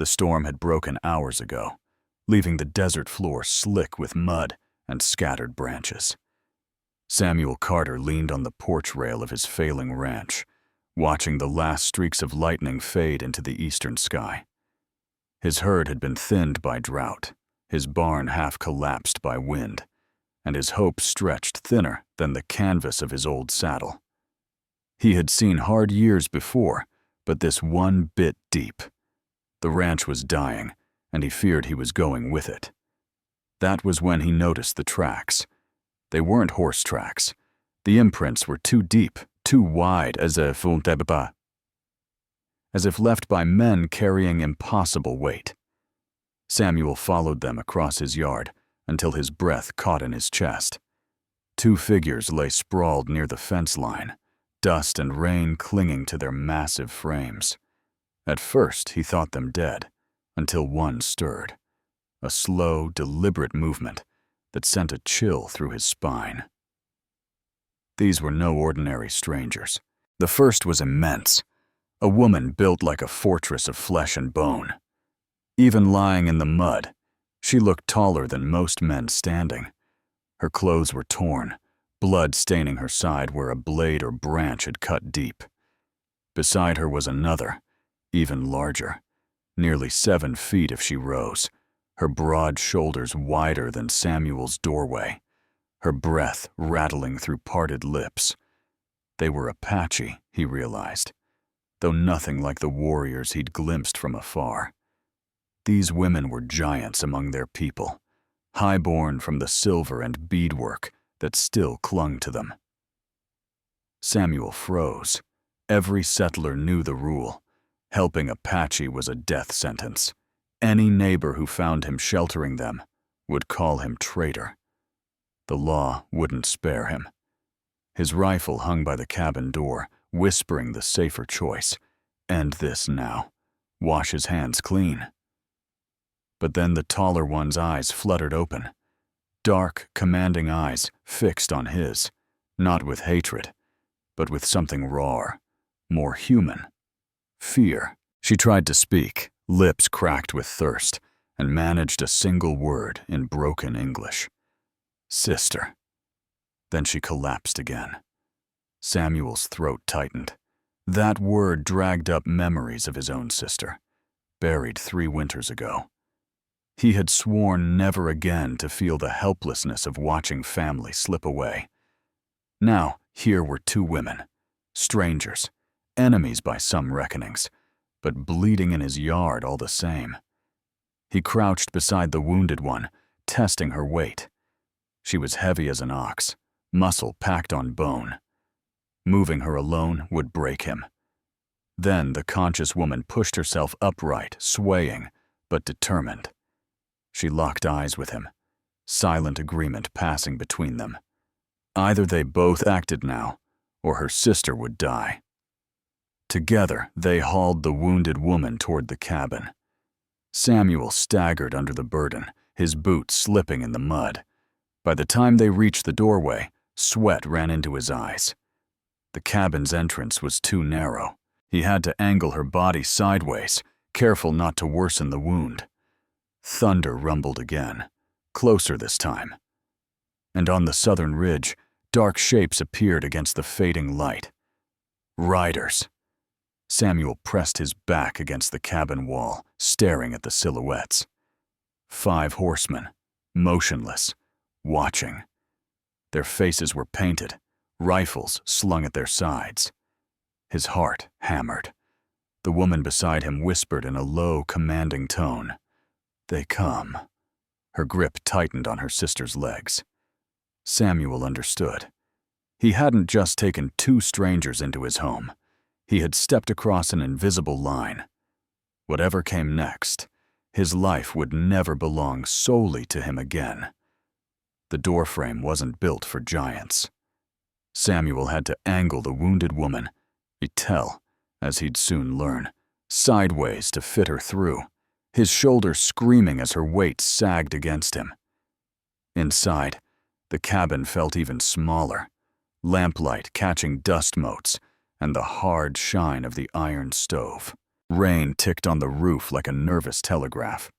The storm had broken hours ago, leaving the desert floor slick with mud and scattered branches. Samuel Carter leaned on the porch rail of his failing ranch, watching the last streaks of lightning fade into the eastern sky. His herd had been thinned by drought, his barn half collapsed by wind, and his hopes stretched thinner than the canvas of his old saddle. He had seen hard years before, but this one bit deep. The ranch was dying, and he feared he was going with it. That was when he noticed the tracks. They weren't horse tracks. The imprints were too deep, too wide, as if left by men carrying impossible weight. Samuel followed them across his yard until his breath caught in his chest. Two figures lay sprawled near the fence line, dust and rain clinging to their massive frames. At first, he thought them dead, until one stirred. A slow, deliberate movement that sent a chill through his spine. These were no ordinary strangers. The first was immense, a woman built like a fortress of flesh and bone. Even lying in the mud, she looked taller than most men standing. Her clothes were torn, blood staining her side where a blade or branch had cut deep. Beside her was another, even larger, nearly 7 feet if she rose, her broad shoulders wider than Samuel's doorway, her breath rattling through parted lips. They were Apache, he realized, though nothing like the warriors he'd glimpsed from afar. These women were giants among their people, highborn from the silver and beadwork that still clung to them. Samuel froze. Every settler knew the rule. Helping Apache was a death sentence. Any neighbor who found him sheltering them would call him traitor. The law wouldn't spare him. His rifle hung by the cabin door, whispering the safer choice. End this now. Wash his hands clean. But then the taller one's eyes fluttered open. Dark, commanding eyes fixed on his, not with hatred, but with something rawer, more human. Fear. She tried to speak, lips cracked with thirst, and managed a single word in broken English. Sister. Then she collapsed again. Samuel's throat tightened. That word dragged up memories of his own sister, buried 3 winters ago. He had sworn never again to feel the helplessness of watching family slip away. Now, here were 2 women, strangers, enemies by some reckonings, but bleeding in his yard all the same. He crouched beside the wounded one, testing her weight. She was heavy as an ox, muscle packed on bone. Moving her alone would break him. Then the conscious woman pushed herself upright, swaying, but determined. She locked eyes with him, silent agreement passing between them. Either they both acted now, or her sister would die. Together, they hauled the wounded woman toward the cabin. Samuel staggered under the burden, his boots slipping in the mud. By the time they reached the doorway, sweat ran into his eyes. The cabin's entrance was too narrow. He had to angle her body sideways, careful not to worsen the wound. Thunder rumbled again, closer this time. And on the southern ridge, dark shapes appeared against the fading light. Riders. Samuel pressed his back against the cabin wall, staring at the silhouettes. 5 horsemen, motionless, watching. Their faces were painted, rifles slung at their sides. His heart hammered. The woman beside him whispered in a low, commanding tone. They come. Her grip tightened on her sister's legs. Samuel understood. He hadn't just taken 2 strangers into his home. He had stepped across an invisible line. Whatever came next, his life would never belong solely to him again. The doorframe wasn't built for giants. Samuel had to angle the wounded woman, as he'd soon learn, sideways to fit her through, his shoulders screaming as her weight sagged against him. Inside, the cabin felt even smaller, lamplight catching dust motes and the hard shine of the iron stove. Rain ticked on the roof like a nervous telegraph.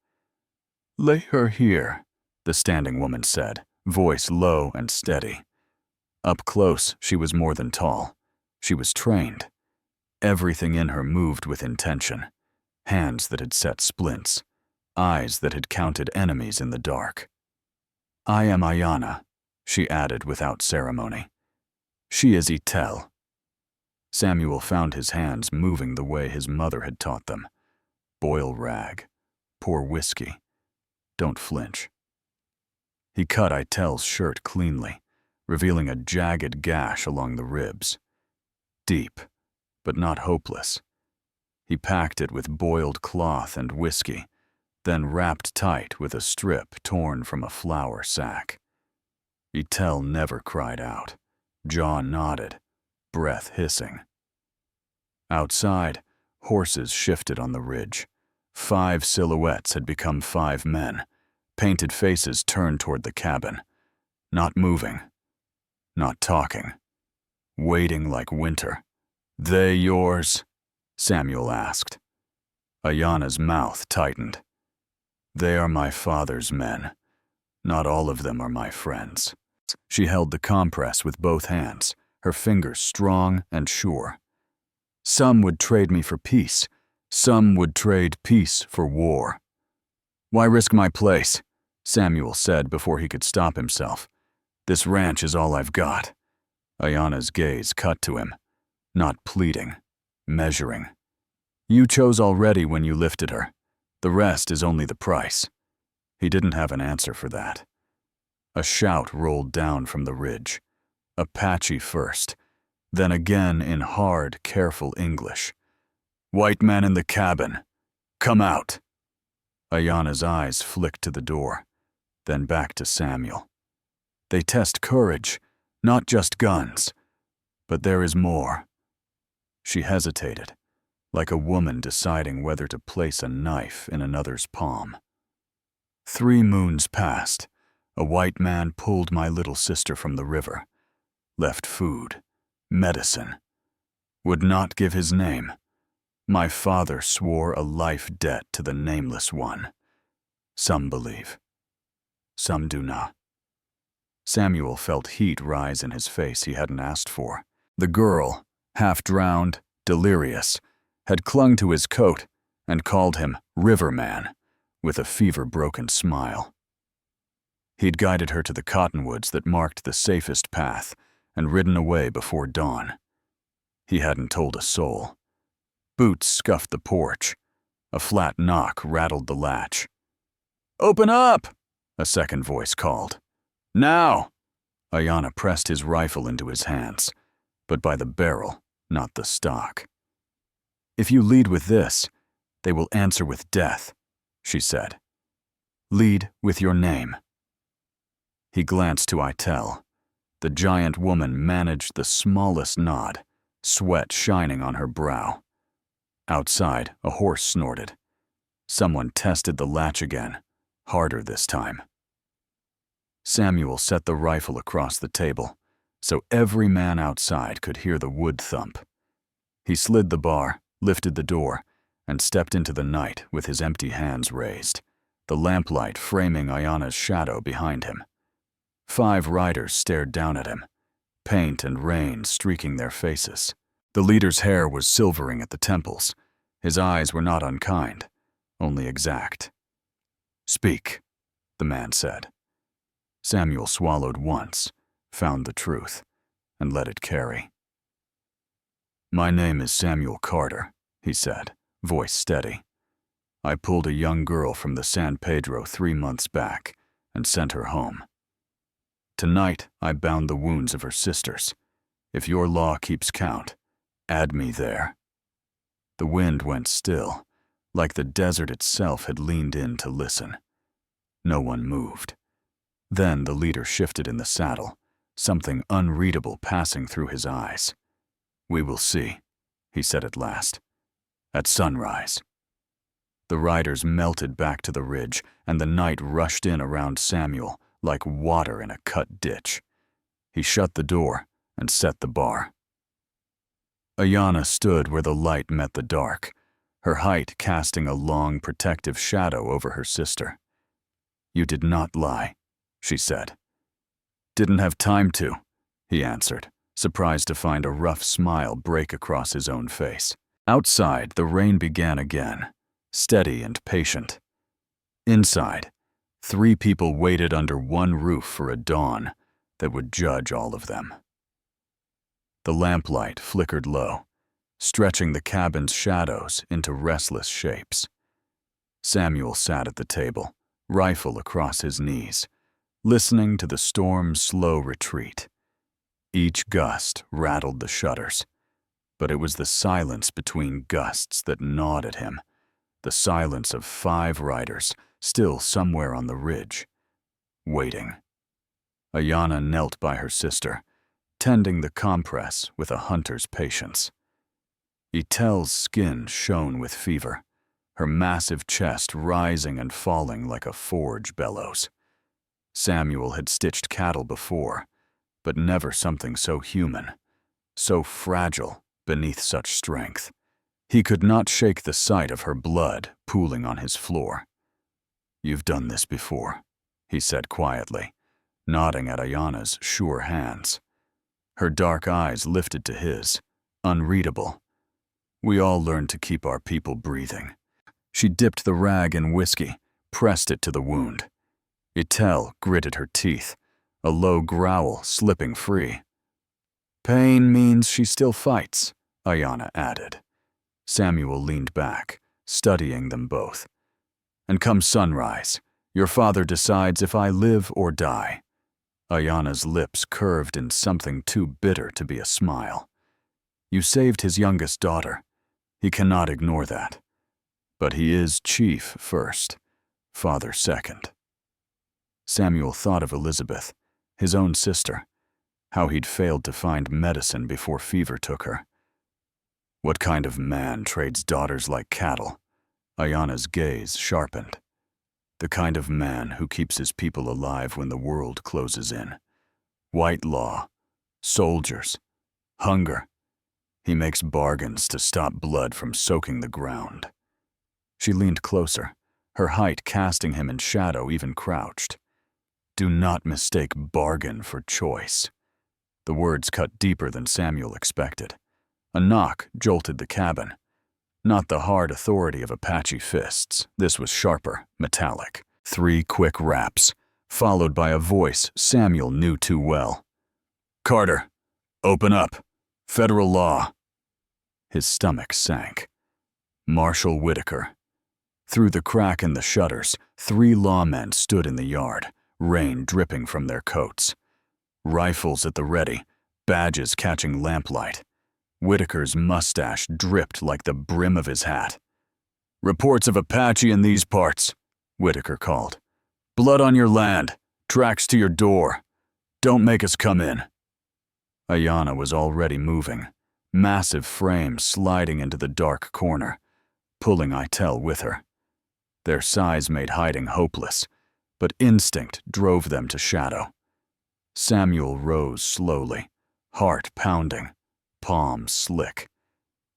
"Lay her here," the standing woman said, voice low and steady. Up close, she was more than tall. She was trained. Everything in her moved with intention. Hands that had set splints. Eyes that had counted enemies in the dark. "I am Ayana," she added without ceremony. "She is Etel." Samuel found his hands moving the way his mother had taught them. Boil rag. Pour whiskey. Don't flinch. He cut Etel's shirt cleanly, revealing a jagged gash along the ribs. Deep, but not hopeless. He packed it with boiled cloth and whiskey, then wrapped tight with a strip torn from a flour sack. Etel never cried out. Jaw knotted, breath hissing. Outside, horses shifted on the ridge. 5 silhouettes had become 5 men. Painted faces turned toward the cabin. Not moving. Not talking. Waiting like winter. "They yours?" Samuel asked. Ayana's mouth tightened. "They are my father's men. Not all of them are my friends." She held the compress with both hands, her fingers strong and sure. "Some would trade me for peace. Some would trade peace for war." "Why risk my place?" Samuel said before he could stop himself. "This ranch is all I've got." Ayana's gaze cut to him, not pleading, measuring. "You chose already when you lifted her. The rest is only the price." He didn't have an answer for that. A shout rolled down from the ridge. Apache first, then again in hard, careful English. "White man in the cabin. Come out." Ayana's eyes flicked to the door, then back to Samuel. "They test courage, not just guns. But there is more." She hesitated, like a woman deciding whether to place a knife in another's palm. 3 moons passed. A white man pulled my little sister from the river. Left food, medicine. Would not give his name. My father swore a life debt to the nameless one. Some believe. Some do not. Samuel felt heat rise in his face he hadn't asked for. The girl, half drowned, delirious, had clung to his coat and called him Riverman with a fever-broken smile. He'd guided her to the cottonwoods that marked the safest path and ridden away before dawn. He hadn't told a soul. Boots scuffed the porch. A flat knock rattled the latch. "Open up!" a second voice called. "Now!" Ayana pressed his rifle into his hands, but by the barrel, not the stock. "If you lead with this, they will answer with death," she said. "Lead with your name." He glanced to Etel. The giant woman managed the smallest nod, sweat shining on her brow. Outside, a horse snorted. Someone tested the latch again, harder this time. Samuel set the rifle across the table, so every man outside could hear the wood thump. He slid the bar, lifted the door, and stepped into the night with his empty hands raised, the lamplight framing Ayana's shadow behind him. 5 riders stared down at him, paint and rain streaking their faces. The leader's hair was silvering at the temples. His eyes were not unkind, only exact. "Speak," the man said. Samuel swallowed once, found the truth, and let it carry. "My name is Samuel Carter," he said, voice steady. "I pulled a young girl from the San Pedro 3 months back and sent her home. Tonight, I bound the wounds of her sisters. If your law keeps count, add me there." The wind went still, like the desert itself had leaned in to listen. No one moved. Then the leader shifted in the saddle, something unreadable passing through his eyes. "We will see," he said at last. "At sunrise." The riders melted back to the ridge, and the night rushed in around Samuel like water in a cut ditch. He shut the door and set the bar. Ayana stood where the light met the dark, her height casting a long, protective shadow over her sister. "You did not lie," she said. "Didn't have time to," he answered, surprised to find a rough smile break across his own face. Outside, the rain began again, steady and patient. Inside, 3 people waited under one roof for a dawn that would judge all of them. The lamplight flickered low, stretching the cabin's shadows into restless shapes. Samuel sat at the table, rifle across his knees, listening to the storm's slow retreat. Each gust rattled the shutters, but it was the silence between gusts that gnawed at him, the silence of 5 riders still somewhere on the ridge, waiting. Ayana knelt by her sister, tending the compress with a hunter's patience. Etel's skin shone with fever, her massive chest rising and falling like a forge bellows. Samuel had stitched cattle before, but never something so human, so fragile beneath such strength. He could not shake the sight of her blood pooling on his floor. "You've done this before," he said quietly, nodding at Ayana's sure hands. Her dark eyes lifted to his, unreadable. "We all learned to keep our people breathing." She dipped the rag in whiskey, pressed it to the wound. Etel gritted her teeth, a low growl slipping free. "Pain means she still fights," Ayana added. Samuel leaned back, studying them both. "And come sunrise, your father decides if I live or die." Ayana's lips curved in something too bitter to be a smile. "You saved his youngest daughter. He cannot ignore that. But he is chief first, father second." Samuel thought of Elizabeth, his own sister, how he'd failed to find medicine before fever took her. What kind of man trades daughters like cattle? Ayana's gaze sharpened. The kind of man who keeps his people alive when the world closes in. White law, soldiers, hunger. He makes bargains to stop blood from soaking the ground. She leaned closer, her height casting him in shadow even crouched. "Do not mistake bargain for choice." The words cut deeper than Samuel expected. A knock jolted the cabin. Not the hard authority of Apache fists. This was sharper, metallic. 3 quick raps, followed by a voice Samuel knew too well. "Carter, open up. Federal law." His stomach sank. Marshal Whitaker. Through the crack in the shutters, 3 lawmen stood in the yard, rain dripping from their coats. Rifles at the ready, badges catching lamplight. Whitaker's mustache dripped like the brim of his hat. "Reports of Apache in these parts," Whitaker called. "Blood on your land, tracks to your door. Don't make us come in." Ayana was already moving, massive frame sliding into the dark corner, pulling Etel with her. Their size made hiding hopeless, but instinct drove them to shadow. Samuel rose slowly, heart pounding, palms slick.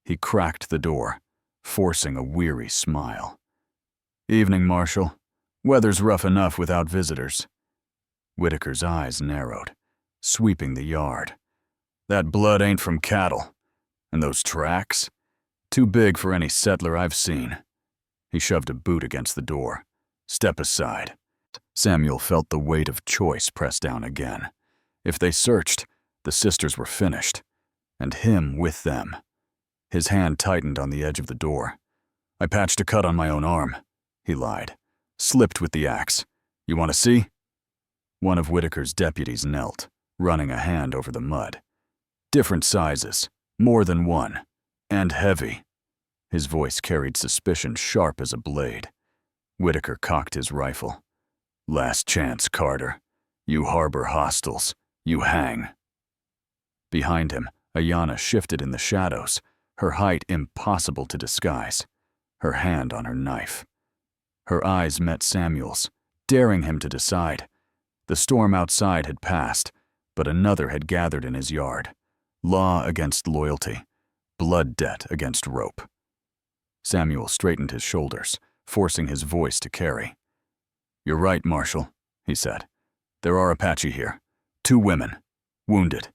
He cracked the door, forcing a weary smile. "Evening, Marshal. Weather's rough enough without visitors." Whitaker's eyes narrowed, sweeping the yard. "That blood ain't from cattle. And those tracks? Too big for any settler I've seen." He shoved a boot against the door. "Step aside." Samuel felt the weight of choice press down again. If they searched, the sisters were finished. And him with them. His hand tightened on the edge of the door. "I patched a cut on my own arm," he lied. "Slipped with the axe. You want to see?" One of Whitaker's deputies knelt, running a hand over the mud. "Different sizes, more than one, and heavy." His voice carried suspicion sharp as a blade. Whitaker cocked his rifle. "Last chance, Carter. You harbor hostiles. You hang." Behind him, Ayana shifted in the shadows, her height impossible to disguise, her hand on her knife. Her eyes met Samuel's, daring him to decide. The storm outside had passed, but another had gathered in his yard. Law against loyalty, blood debt against rope. Samuel straightened his shoulders, forcing his voice to carry. "You're right, Marshal," he said. "There are Apache here. 2 women. Wounded."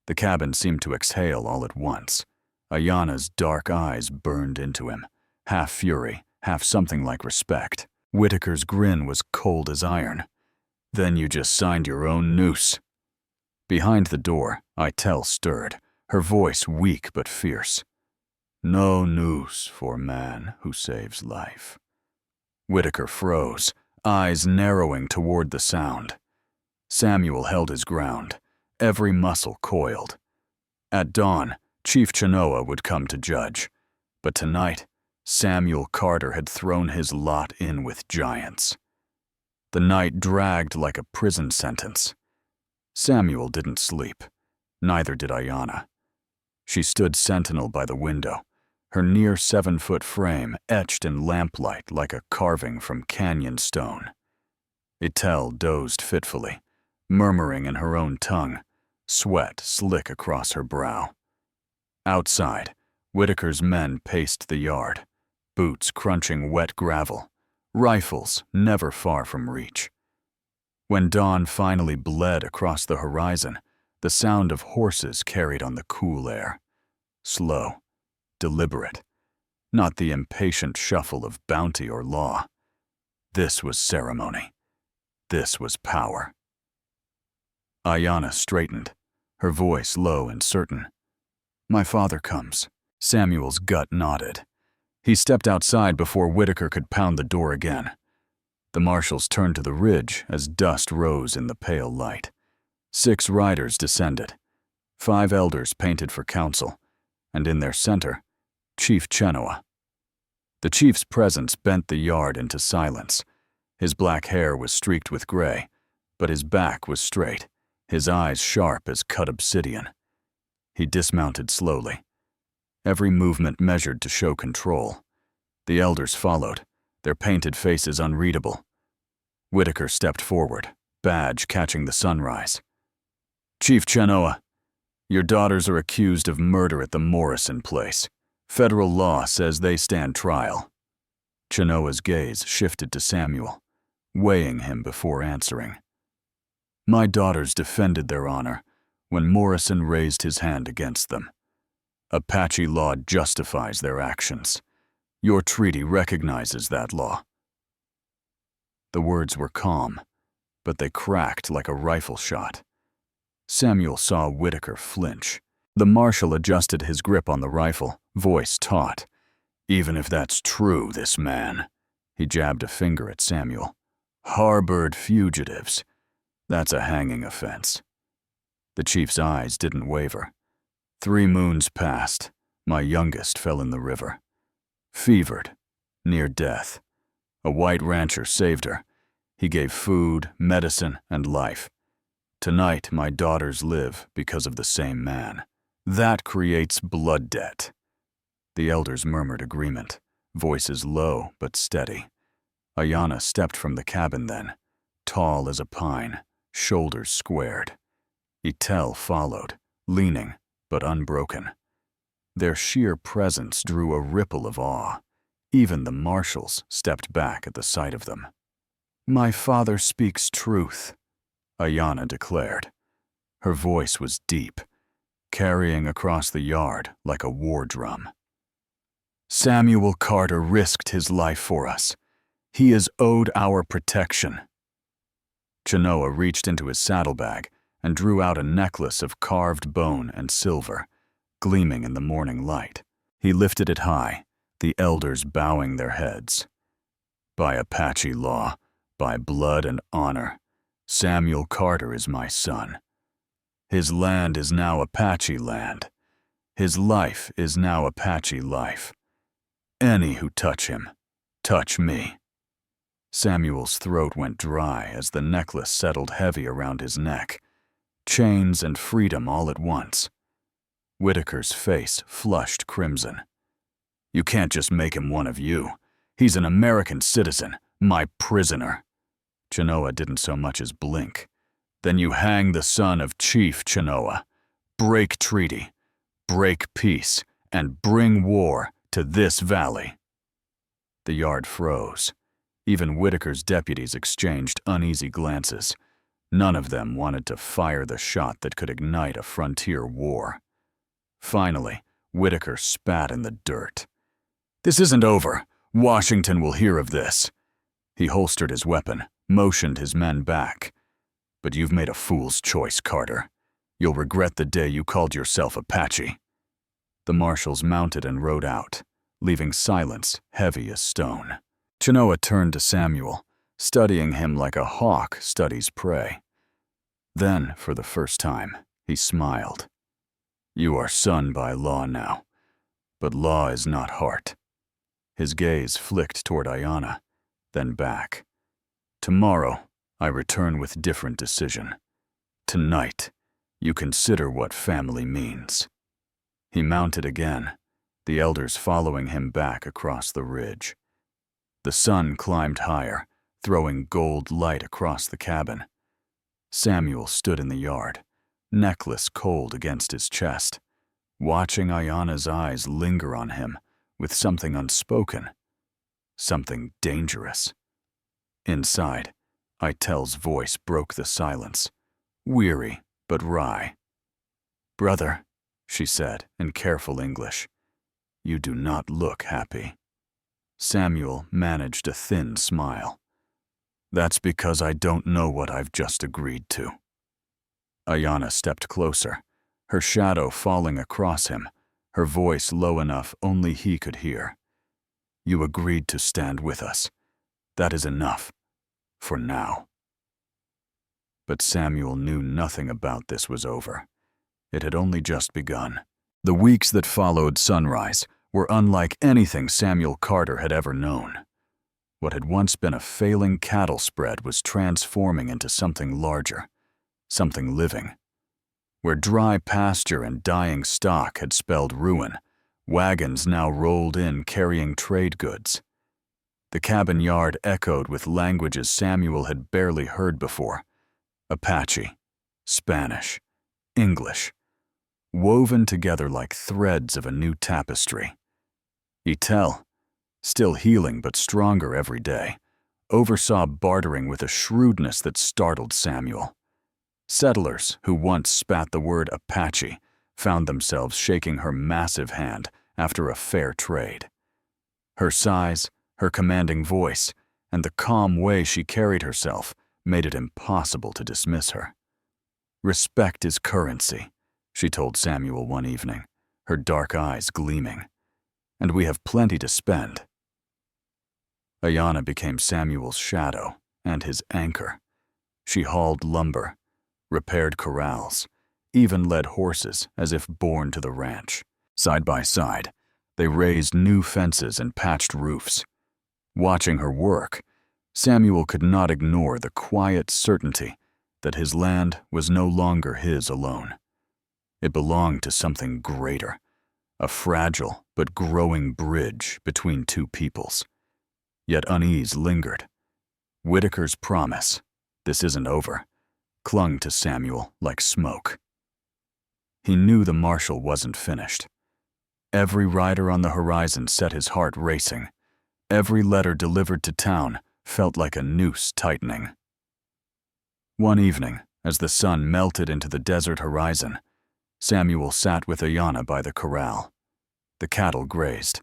The cabin seemed to exhale all at once. Ayana's dark eyes burned into him, half fury, half something like respect. Whitaker's grin was cold as iron. "Then you just signed your own noose." Behind the door, Itel stirred, her voice weak but fierce. "No noose for man who saves life." Whitaker froze, eyes narrowing toward the sound. Samuel held his ground, every muscle coiled. At dawn, Chief Chenoa would come to judge, but tonight, Samuel Carter had thrown his lot in with giants. The night dragged like a prison sentence. Samuel didn't sleep. Neither did Ayana. She stood sentinel by the window, her near 7-foot frame etched in lamplight like a carving from canyon stone. Itel dozed fitfully, murmuring in her own tongue, sweat slick across her brow. Outside, Whitaker's men paced the yard, boots crunching wet gravel, rifles never far from reach. When dawn finally bled across the horizon, the sound of horses carried on the cool air. Slow, deliberate, not the impatient shuffle of bounty or law. This was ceremony. This was power. Ayana straightened, her voice low and certain. "My father comes." Samuel's gut nodded. He stepped outside before Whitaker could pound the door again. The marshals turned to the ridge as dust rose in the pale light. 6 riders descended, 5 elders painted for council, and in their center, Chief Chenoa. The chief's presence bent the yard into silence. His black hair was streaked with gray, but his back was straight, his eyes sharp as cut obsidian. He dismounted slowly, every movement measured to show control. The elders followed, their painted faces unreadable. Whitaker stepped forward, badge catching the sunrise. "Chief Chenoa, your daughters are accused of murder at the Morrison place. Federal law says they stand trial." Chenoa's gaze shifted to Samuel, weighing him before answering. "My daughters defended their honor when Morrison raised his hand against them. Apache law justifies their actions. Your treaty recognizes that law." The words were calm, but they cracked like a rifle shot. Samuel saw Whitaker flinch. The marshal adjusted his grip on the rifle, voice taut. "Even if that's true, this man," he jabbed a finger at Samuel, "harbored fugitives. That's a hanging offense." The chief's eyes didn't waver. 3 moons passed. My youngest fell in the river. Fevered, near death. A white rancher saved her. He gave food, medicine, and life. Tonight, my daughters live because of the same man. That creates blood debt. The elders murmured agreement, voices low but steady. Ayana stepped from the cabin then, tall as a pine, shoulders squared. Itel followed, leaning but unbroken. Their sheer presence drew a ripple of awe. Even the marshals stepped back at the sight of them. "My father speaks truth," Ayana declared. Her voice was deep, carrying across the yard like a war drum. "Samuel Carter risked his life for us. He is owed our protection." Chenoa reached into his saddlebag and drew out a necklace of carved bone and silver, gleaming in the morning light. He lifted it high, the elders bowing their heads. "By Apache law, by blood and honor, Samuel Carter is my son. His land is now Apache land. His life is now Apache life. Any who touch him, touch me." Samuel's throat went dry as the necklace settled heavy around his neck. Chains and freedom all at once. Whitaker's face flushed crimson. "You can't just make him one of you. He's an American citizen, my prisoner." Chenoa didn't so much as blink. "Then you hang the son of Chief Chenoa. Break treaty, break peace, and bring war to this valley." The yard froze. Even Whitaker's deputies exchanged uneasy glances. None of them wanted to fire the shot that could ignite a frontier war. Finally, Whitaker spat in the dirt. "This isn't over. Washington will hear of this." He holstered his weapon, motioned his men back. "But you've made a fool's choice, Carter. You'll regret the day you called yourself Apache." The marshals mounted and rode out, leaving silence heavy as stone. Chenoa turned to Samuel, studying him like a hawk studies prey. Then, for the first time, he smiled. "You are son by law now, but law is not heart." His gaze flicked toward Ayana, then back. "Tomorrow, I return with different decision. Tonight, you consider what family means." He mounted again, the elders following him back across the ridge. The sun climbed higher, throwing gold light across the cabin. Samuel stood in the yard, necklace cold against his chest, watching Ayana's eyes linger on him with something unspoken, something dangerous. Inside, Itel's voice broke the silence, weary but wry. "Brother," she said in careful English, "you do not look happy." Samuel managed a thin smile. "That's because I don't know what I've just agreed to." Ayana stepped closer, her shadow falling across him, her voice low enough only he could hear. "You agreed to stand with us. That is enough. For now." But Samuel knew nothing about this was over. It had only just begun. The weeks that followed sunrise were unlike anything Samuel Carter had ever known. What had once been a failing cattle spread was transforming into something larger, something living. Where dry pasture and dying stock had spelled ruin, wagons now rolled in carrying trade goods. The cabin yard echoed with languages Samuel had barely heard before: Apache, Spanish, English, woven together like threads of a new tapestry. Itel, still healing but stronger every day, oversaw bartering with a shrewdness that startled Samuel. Settlers who once spat the word Apache found themselves shaking her massive hand after a fair trade. Her size, her commanding voice, and the calm way she carried herself made it impossible to dismiss her. "Respect is currency," she told Samuel one evening, her dark eyes gleaming. "And we have plenty to spend." Ayana became Samuel's shadow and his anchor. She hauled lumber, repaired corrals, even led horses as if born to the ranch. Side by side, they raised new fences and patched roofs. Watching her work, Samuel could not ignore the quiet certainty that his land was no longer his alone. It belonged to something greater, a fragile but growing bridge between two peoples. Yet unease lingered. Whitaker's promise, "This isn't over," clung to Samuel like smoke. He knew the marshal wasn't finished. Every rider on the horizon set his heart racing. Every letter delivered to town felt like a noose tightening. One evening, as the sun melted into the desert horizon, Samuel sat with Ayana by the corral. The cattle grazed.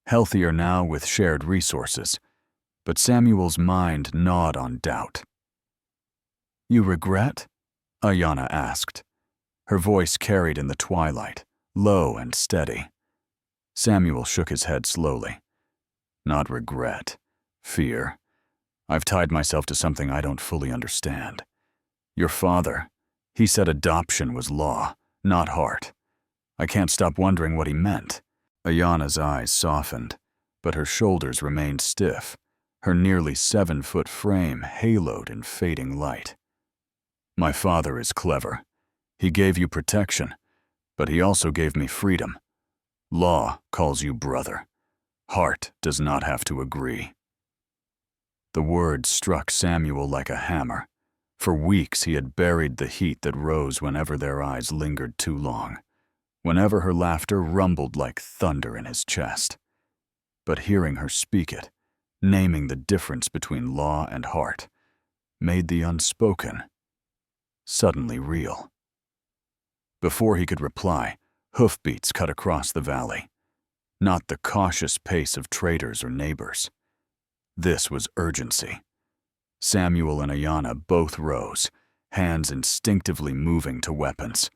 Healthier now with shared resources, but Samuel's mind gnawed on doubt. "You regret?" Ayana asked. Her voice carried in the twilight, low and steady. Samuel shook his head slowly. "Not regret. Fear. I've tied myself to something I don't fully understand. Your father, he said adoption was law, not heart. I can't stop wondering what he meant." Ayana's eyes softened, but her shoulders remained stiff, her nearly 7-foot frame haloed in fading light. "My father is clever. He gave you protection, but he also gave me freedom. Law calls you brother. Heart does not have to agree." The words struck Samuel like a hammer. For weeks he had buried the heat that rose whenever their eyes lingered too long. whenever her laughter rumbled like thunder in his chest. But hearing her speak it, naming the difference between law and heart, made the unspoken suddenly real. Before he could reply, hoofbeats cut across the valley. Not the cautious pace of traders or neighbors. This was urgency. Samuel and Ayana both rose, hands instinctively moving to weapons.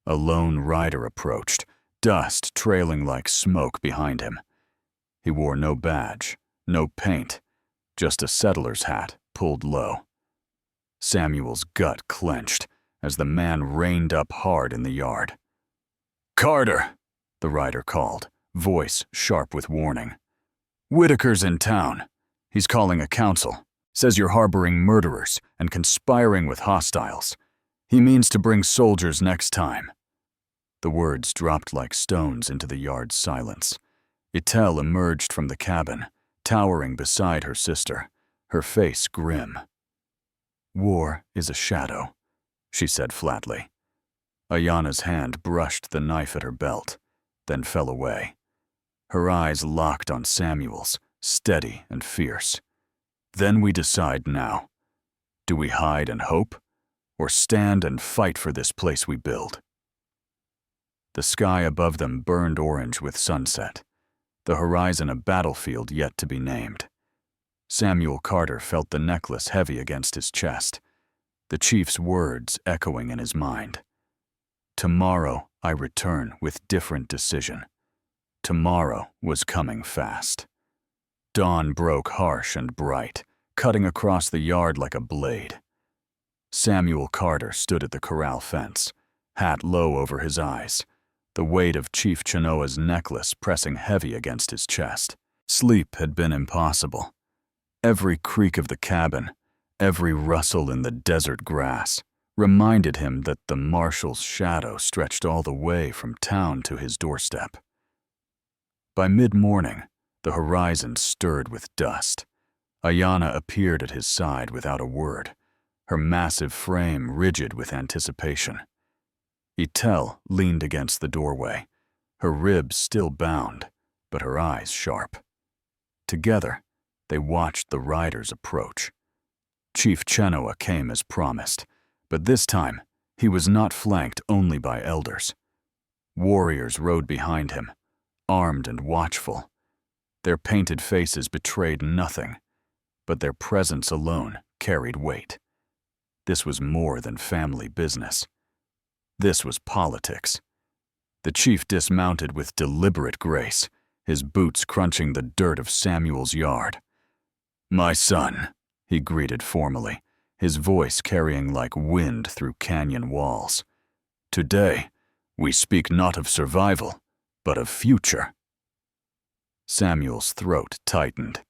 A lone rider approached, dust trailing like smoke behind him. He wore no badge, no paint, just a settler's hat pulled low. Samuel's gut clenched as the man reined up hard in the yard. "Carter," the rider called, voice sharp with warning. "Whitaker's in town. He's calling a council. Says you're harboring murderers and conspiring with hostiles. He means to bring soldiers next time." The words dropped like stones into the yard's silence. Etel emerged from the cabin, towering beside her sister, her face grim. "War is a shadow," she said flatly. Ayana's hand brushed the knife at her belt, then fell away. Her eyes locked on Samuel's, steady and fierce. "Then we decide now. Do we hide and hope, or stand and fight for this place we build?" The sky above them burned orange with sunset, the horizon a battlefield yet to be named. Samuel Carter felt the necklace heavy against his chest, the chief's words echoing in his mind. "Tomorrow I return with different decision." Tomorrow was coming fast. Dawn broke harsh and bright, cutting across the yard like a blade. Samuel Carter stood at the corral fence, hat low over his eyes, the weight of Chief Chenoa's necklace pressing heavy against his chest. Sleep had been impossible. Every creak of the cabin, every rustle in the desert grass, reminded him that the marshal's shadow stretched all the way from town to his doorstep. By mid-morning, the horizon stirred with dust. Ayana appeared at his side without a word, her massive frame rigid with anticipation. Etel leaned against the doorway, her ribs still bound, but her eyes sharp. Together, they watched the riders approach. Chief Chenoa came as promised, but this time he was not flanked only by elders. Warriors rode behind him, armed and watchful. Their painted faces betrayed nothing, but their presence alone carried weight. This was more than family business. This was politics. The chief dismounted with deliberate grace, his boots crunching the dirt of Samuel's yard. "My son," he greeted formally, his voice carrying like wind through canyon walls. "Today, we speak not of survival, but of future." Samuel's throat tightened.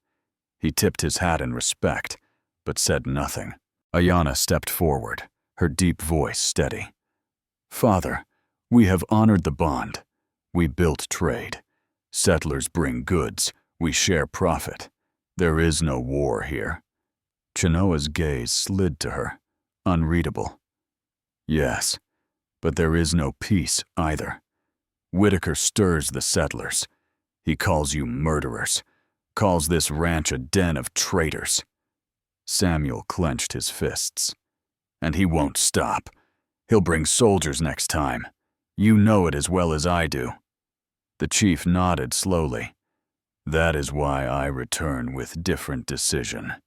He tipped his hat in respect, but said nothing. Ayana stepped forward, her deep voice steady. "Father, we have honored the bond. We built trade. Settlers bring goods, we share profit. There is no war here." Chenoa's gaze slid to her, unreadable. "Yes, but there is no peace either. Whitaker stirs the settlers. He calls you murderers, calls this ranch a den of traitors." Samuel clenched his fists. "And he won't stop. He'll bring soldiers next time. You know it as well as I do." The chief nodded slowly. "That is why I return with different decision."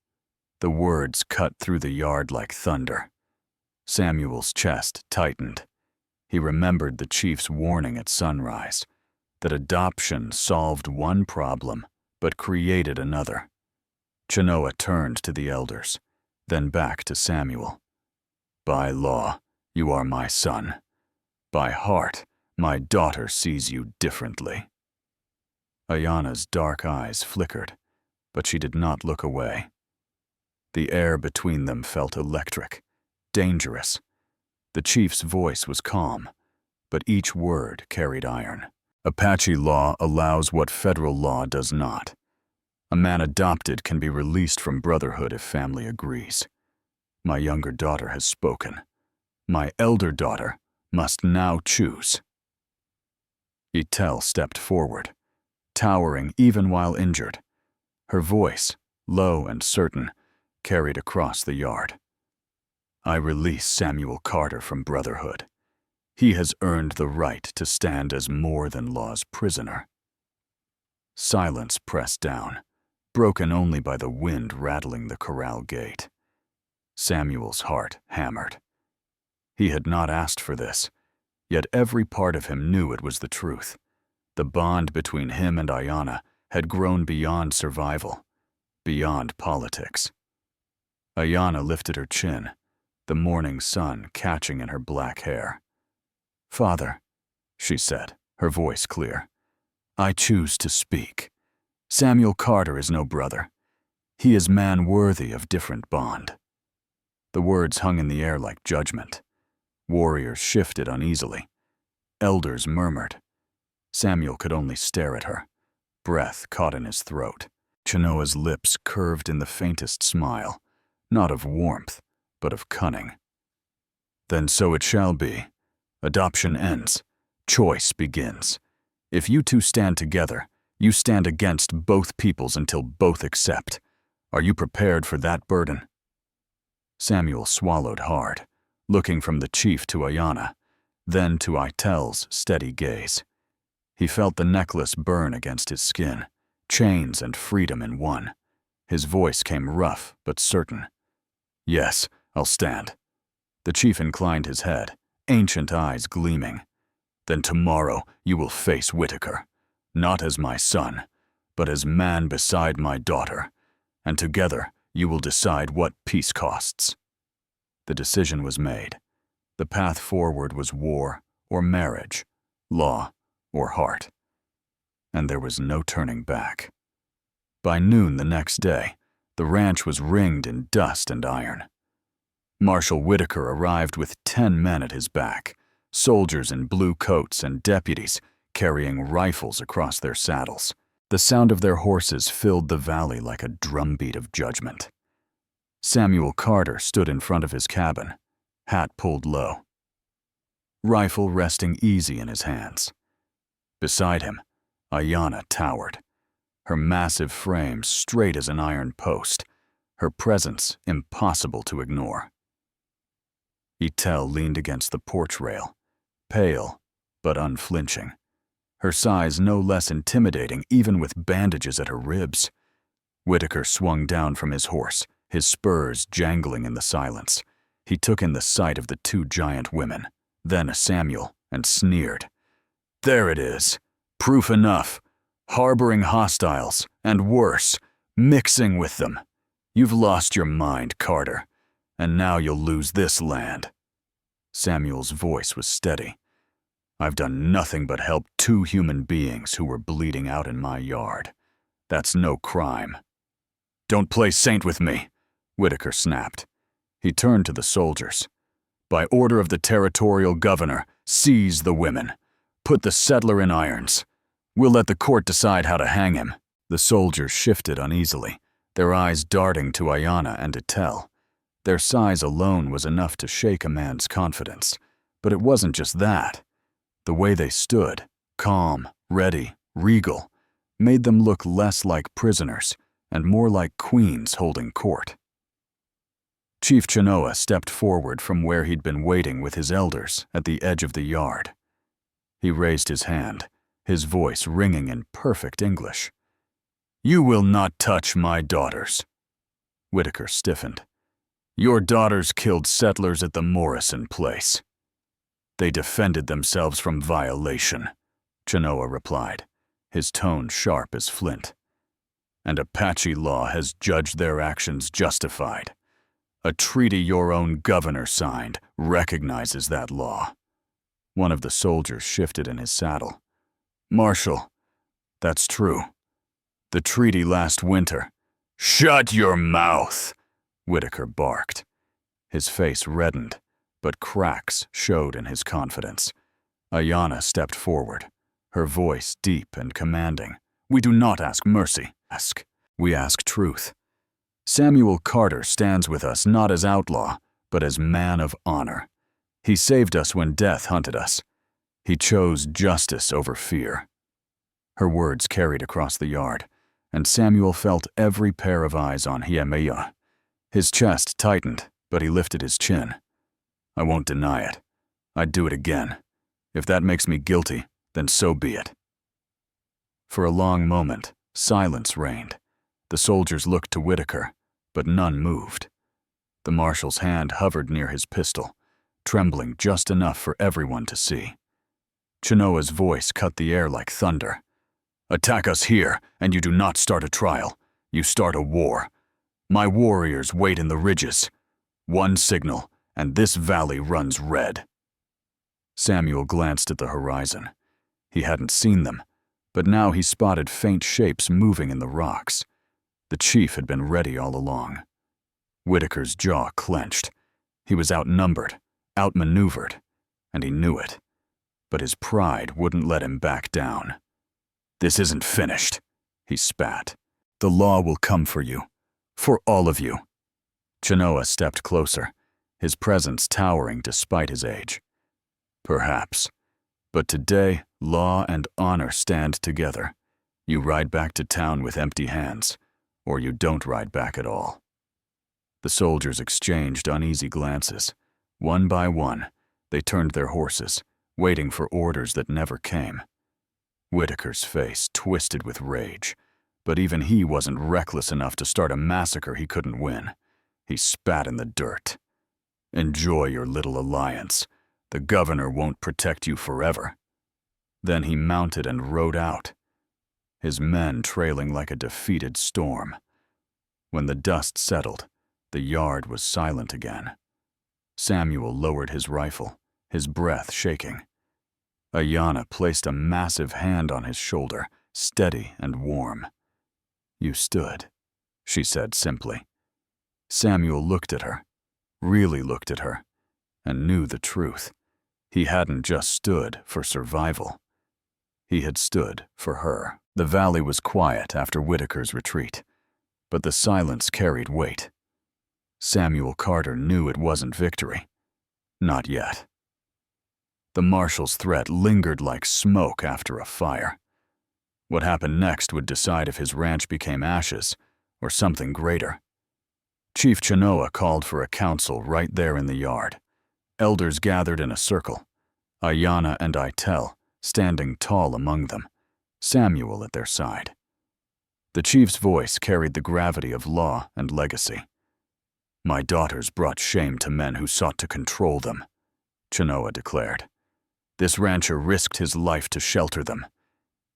The words cut through the yard like thunder. Samuel's chest tightened. He remembered the chief's warning at sunrise, that adoption solved one problem but created another. Chenoa turned to the elders, then back to Samuel. "By law, you are my son. By heart, my daughter sees you differently." Ayana's dark eyes flickered, but she did not look away. The air between them felt electric, dangerous. The chief's voice was calm, but each word carried iron. "Apache law allows what federal law does not. A man adopted can be released from brotherhood if family agrees. My younger daughter has spoken. My elder daughter must now choose." Etel stepped forward, towering even while injured. Her voice, low and certain, carried across the yard. I release Samuel Carter from Brotherhood. He has earned the right to stand as more than law's prisoner. Silence pressed down, broken only by the wind rattling the corral gate. Samuel's heart hammered. He had not asked for this, yet every part of him knew it was the truth. The bond between him and Ayana had grown beyond survival, beyond politics. Ayana lifted her chin, the morning sun catching in her black hair. "Father," she said, her voice clear, "I choose to speak. Samuel Carter is no brother. He is man worthy of different bond." The words hung in the air like judgment. Warriors shifted uneasily. Elders murmured. Samuel could only stare at her, breath caught in his throat. Chenoa's lips curved in the faintest smile, not of warmth, but of cunning. "Then so it shall be. Adoption ends. Choice begins. If you two stand together, you stand against both peoples until both accept. Are you prepared for that burden?" Samuel swallowed hard, looking from the chief to Ayana, then to Etel's steady gaze. He felt the necklace burn against his skin, chains and freedom in one. His voice came rough but certain. "Yes, I'll stand." The chief inclined his head, ancient eyes gleaming. "Then tomorrow you will face Whitaker, not as my son, but as man beside my daughter, and together you will decide what peace costs." The decision was made. The path forward was war or marriage, law or heart. And there was no turning back. By noon the next day, the ranch was ringed in dust and iron. Marshal Whitaker arrived with 10 men at his back, soldiers in blue coats and deputies carrying rifles across their saddles. The sound of their horses filled the valley like a drumbeat of judgment. Samuel Carter stood in front of his cabin, hat pulled low, rifle resting easy in his hands. Beside him, Ayana towered, her massive frame straight as an iron post, her presence impossible to ignore. Etel leaned against the porch rail, pale but unflinching, her size no less intimidating even with bandages at her ribs. Whitaker swung down from his horse, his spurs jangling in the silence. He took in the sight of the two giant women, then Samuel, and sneered. "There it is. Proof enough. Harboring hostiles, and worse, mixing with them. You've lost your mind, Carter, and now you'll lose this land." Samuel's voice was steady. "I've done nothing but help 2 human beings who were bleeding out in my yard. That's no crime." "Don't play saint with me," Whitaker snapped. He turned to the soldiers. "By order of the territorial governor, seize the women. Put the settler in irons. We'll let the court decide how to hang him." The soldiers shifted uneasily, their eyes darting to Ayana and Etel. Their size alone was enough to shake a man's confidence. But it wasn't just that. The way they stood, calm, ready, regal, made them look less like prisoners and more like queens holding court. Chief Chenoa stepped forward from where he'd been waiting with his elders at the edge of the yard. He raised his hand, his voice ringing in perfect English. "You will not touch my daughters." Whitaker stiffened. "Your daughters killed settlers at the Morrison place." "They defended themselves from violation," Chenoa replied, his tone sharp as flint. "And Apache law has judged their actions justified. A treaty your own governor signed recognizes that law." One of the soldiers shifted in his saddle. "Marshal, that's true. The treaty last winter." "Shut your mouth," Whitaker barked. His face reddened, but cracks showed in his confidence. Ayana stepped forward, her voice deep and commanding. "We do not ask mercy. We ask truth. Samuel Carter stands with us not as outlaw, but as man of honor. He saved us when death hunted us. He chose justice over fear. Her words carried across the yard, and Samuel felt every pair of eyes on Ayana. His chest tightened, but he lifted his chin. I won't deny it. I'd do it again. If that makes me guilty, then so be it. For a long moment, silence reigned. The soldiers looked to Whitaker, but none moved. The marshal's hand hovered near his pistol, trembling just enough for everyone to see. Chenoa's voice cut the air like thunder. Attack us here, and you do not start a trial. You start a war. My warriors wait in the ridges. One signal, and this valley runs red. Samuel glanced at the horizon. He hadn't seen them, but now he spotted faint shapes moving in the rocks. The chief had been ready all along. Whitaker's jaw clenched. He was outnumbered, outmaneuvered, and he knew it. But his pride wouldn't let him back down. This isn't finished, he spat. The law will come for you. For all of you. Chenoa stepped closer, his presence towering despite his age. Perhaps. But today, law and honor stand together. You ride back to town with empty hands, or you don't ride back at all. The soldiers exchanged uneasy glances. One by one, they turned their horses, waiting for orders that never came. Whitaker's face twisted with rage, but even he wasn't reckless enough to start a massacre he couldn't win. He spat in the dirt. Enjoy your little alliance. The governor won't protect you forever. Then he mounted and rode out, his men trailing like a defeated storm. When the dust settled, the yard was silent again. Samuel lowered his rifle, his breath shaking. Ayana placed a massive hand on his shoulder, steady and warm. You stood, she said simply. Samuel looked at her, really looked at her, and knew the truth. He hadn't just stood for survival. He had stood for her. The valley was quiet after Whitaker's retreat, but the silence carried weight. Samuel Carter knew it wasn't victory. Not yet. The marshal's threat lingered like smoke after a fire. What happened next would decide if his ranch became ashes or something greater. Chief Chenoa called for a council right there in the yard. Elders gathered in a circle, Ayana and Itel standing tall among them, Samuel at their side. The chief's voice carried the gravity of law and legacy. My daughters brought shame to men who sought to control them, Chenoa declared. This rancher risked his life to shelter them.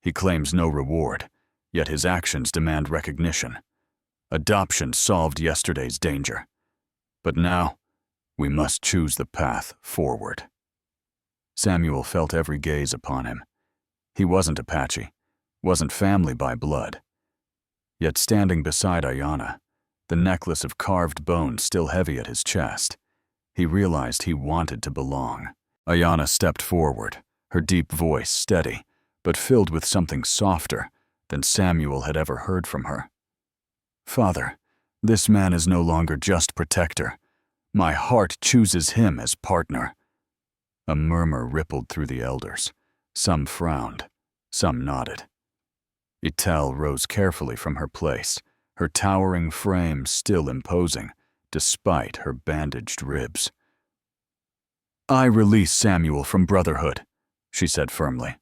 He claims no reward, yet his actions demand recognition. Adoption solved yesterday's danger. But now, we must choose the path forward. Samuel felt every gaze upon him. He wasn't Apache, wasn't family by blood. Yet standing beside Ayana, the necklace of carved bone still heavy at his chest, he realized he wanted to belong. Ayana stepped forward, her deep voice steady, but filled with something softer than Samuel had ever heard from her. Father, this man is no longer just protector. My heart chooses him as partner. A murmur rippled through the elders. Some frowned, some nodded. Itel rose carefully from her place, her towering frame still imposing, despite her bandaged ribs. I release Samuel from brotherhood, she said firmly.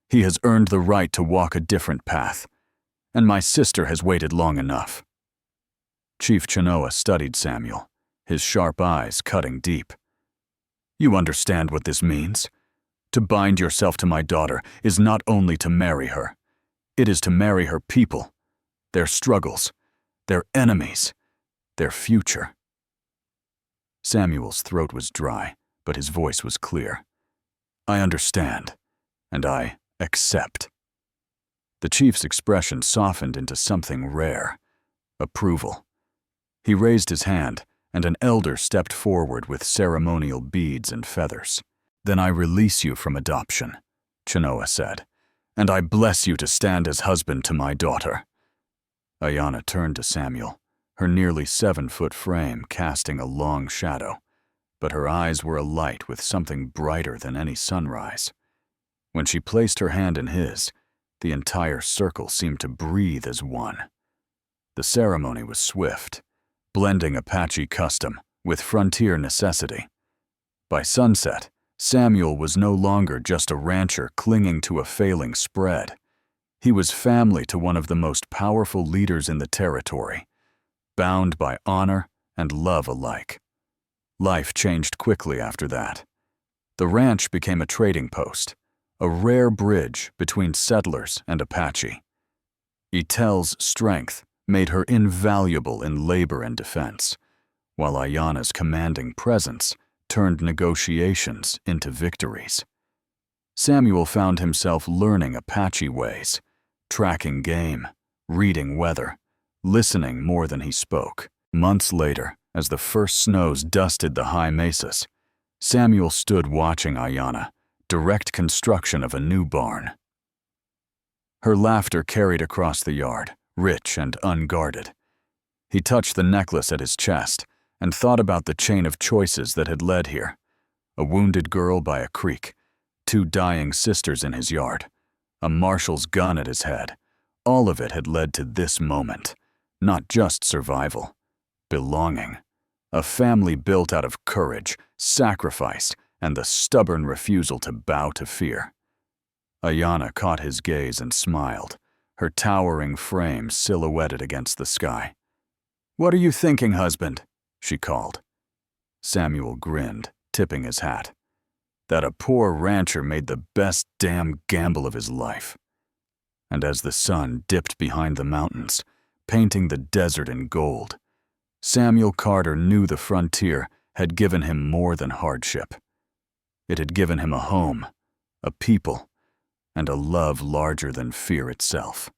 He has earned the right to walk a different path, and my sister has waited long enough. Chief Chenoa studied Samuel, his sharp eyes cutting deep. You understand what this means? To bind yourself to my daughter is not only to marry her. It is to marry her people, their struggles, their enemies, their future. Samuel's throat was dry, but his voice was clear. I understand, and I accept. The chief's expression softened into something rare, approval. He raised his hand, and an elder stepped forward with ceremonial beads and feathers. Then I release you from adoption, Chenoa said, and I bless you to stand as husband to my daughter. Ayana turned to Samuel, her nearly 7-foot frame casting a long shadow, but her eyes were alight with something brighter than any sunrise. When she placed her hand in his, the entire circle seemed to breathe as one. The ceremony was swift, blending Apache custom with frontier necessity. By sunset, Samuel was no longer just a rancher clinging to a failing spread. He was family to one of the most powerful leaders in the territory, bound by honor and love alike. Life changed quickly after that. The ranch became a trading post, a rare bridge between settlers and Apache. Etel's strength made her invaluable in labor and defense, while Ayana's commanding presence turned negotiations into victories. Samuel found himself learning Apache ways, tracking game, reading weather, listening more than he spoke. Months later, as the first snows dusted the high mesas, Samuel stood watching Ayana direct construction of a new barn. Her laughter carried across the yard, rich and unguarded. He touched the necklace at his chest and thought about the chain of choices that had led here. A wounded girl by a creek, 2 dying sisters in his yard, a marshal's gun at his head. All of it had led to this moment, not just survival, belonging. A family built out of courage, sacrifice, and the stubborn refusal to bow to fear. Ayana caught his gaze and smiled, her towering frame silhouetted against the sky. "What are you thinking, husband?" she called. Samuel grinned, tipping his hat. That a poor rancher made the best damn gamble of his life. And as the sun dipped behind the mountains, painting the desert in gold, Samuel Carter knew the frontier had given him more than hardship. It had given him a home, a people, and a love larger than fear itself.